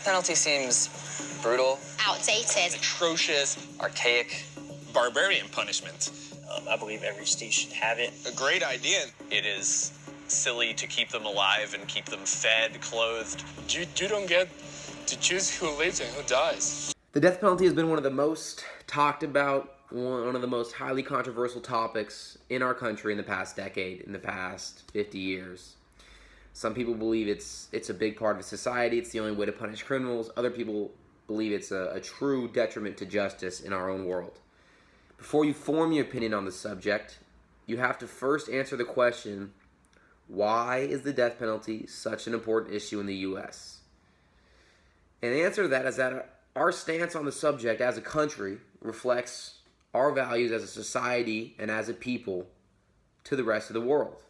penalty seems brutal, outdated, atrocious, archaic, barbarian punishment. I believe every state should have it. A great idea. It is silly to keep them alive and keep them fed, clothed. You don't get to choose who lives and who dies. The death penalty has been one of the most talked about, one of the most highly controversial topics in our country in the past decade, in the past 50 years. Some people believe it's a big part of society, it's the only way to punish criminals. Other people believe it's a true detriment to justice in our own world. Before you form your opinion on the subject, you have to first answer the question, why is the death penalty such an important issue in the U.S.? And the answer to that is that our stance on the subject as a country reflects our values as a society and as a people to the rest of the world.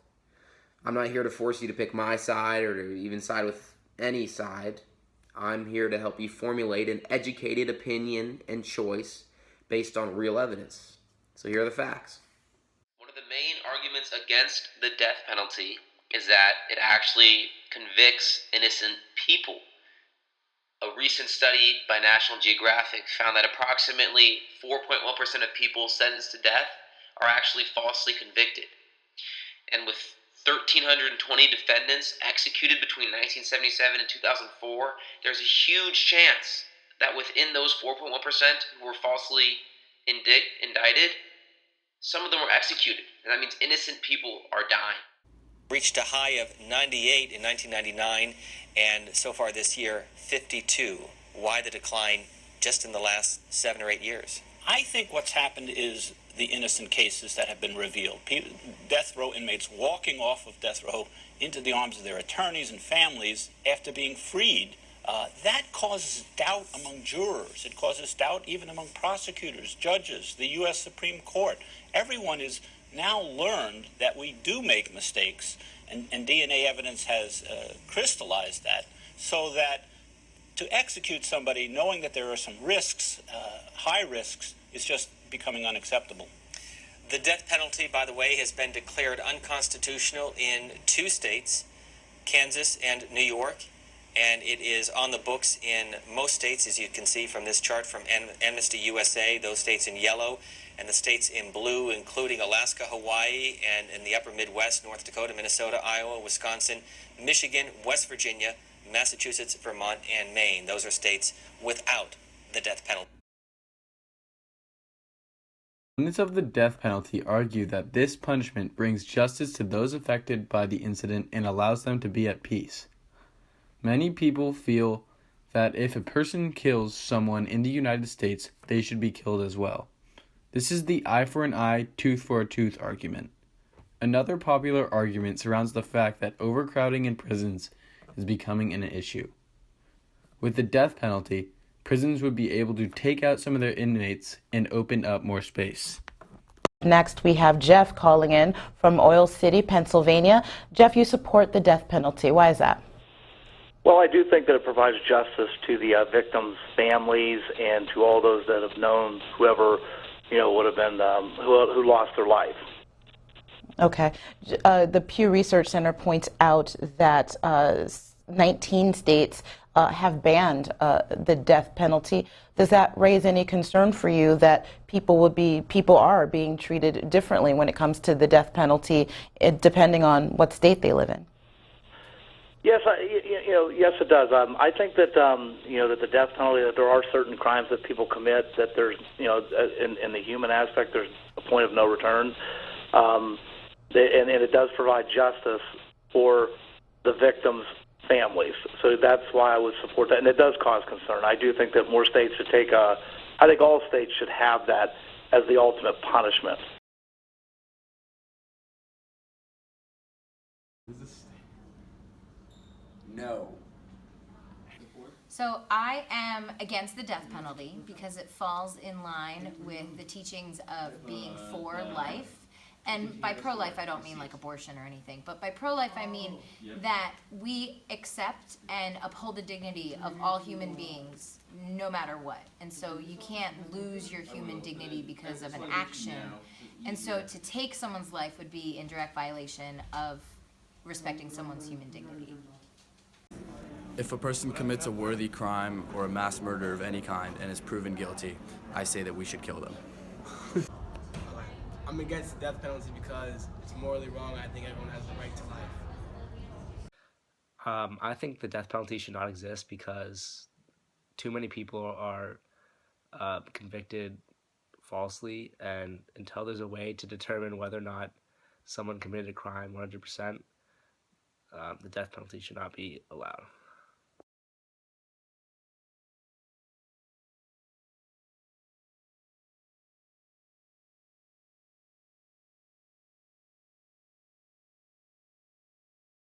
I'm not here to force you to pick my side or to even side with any side. I'm here to help you formulate an educated opinion and choice based on real evidence. So here are the facts. One of the main arguments against the death penalty is that it actually convicts innocent people. A recent study by National Geographic found that approximately 4.1% of people sentenced to death are actually falsely convicted. And with 1,320 defendants executed between 1977 and 2004, there's a huge chance that within those 4.1% who were falsely indicted, some of them were executed. And that means innocent people are dying. Reached a high of 98 in 1999, and so far this year, 52. Why the decline just in the last 7 or 8 years? I think what's happened is the innocent cases that have been revealed. Death row inmates walking off of death row into the arms of their attorneys and families after being freed. That causes doubt among jurors. It causes doubt even among prosecutors, judges, the U.S. Supreme Court. Everyone is now learned that we do make mistakes, and DNA evidence has crystallized that, so that to execute somebody knowing that there are some risks, high risks, is just becoming unacceptable. The death penalty, by the way, has been declared unconstitutional in 2 states, Kansas and New York, and it is on the books in most states, as you can see from this chart from Amnesty USA, those states in yellow, and the states in blue, including Alaska, Hawaii, and in the upper Midwest, North Dakota, Minnesota, Iowa, Wisconsin, Michigan, West Virginia, Massachusetts, Vermont, and Maine. Those are states without the death penalty. Opponents of the death penalty argue that this punishment brings justice to those affected by the incident and allows them to be at peace. Many people feel that if a person kills someone in the United States, they should be killed as well. This is the eye for an eye, tooth for a tooth argument. Another popular argument surrounds the fact that overcrowding in prisons is becoming an issue. With the death penalty, prisons would be able to take out some of their inmates and open up more space. Next, we have Jeff calling in from Oil City, Pennsylvania. Jeff, you support the death penalty. Why is that? Well, I do think that it provides justice to the victims' families and to all those that have known whoever, would have been who lost their life. Okay. The Pew Research Center points out that 19 states have banned the death penalty. Does that raise any concern for you that people are being treated differently when it comes to the death penalty, depending on what state they live in? Yes, yes, it does. I think that that the death penalty, that there are certain crimes that people commit that there's in the human aspect there's a point of no return, and it does provide justice for the victims' families. So that's why I would support that, and it does cause concern. I do think that more states should I think all states should have that as the ultimate punishment. No. So I am against the death penalty because it falls in line with the teachings of being for life. And by pro-life, I don't mean like abortion or anything, but by pro-life, I mean that we accept and uphold the dignity of all human beings, no matter what. And so you can't lose your human dignity because of an action. And so to take someone's life would be in direct violation of respecting someone's human dignity. If a person commits a worthy crime or a mass murder of any kind and is proven guilty, I say that we should kill them. I'm against the death penalty because it's morally wrong. I think everyone has the right to life. I think the death penalty should not exist because too many people are convicted falsely, and until there's a way to determine whether or not someone committed a crime 100%, the death penalty should not be allowed.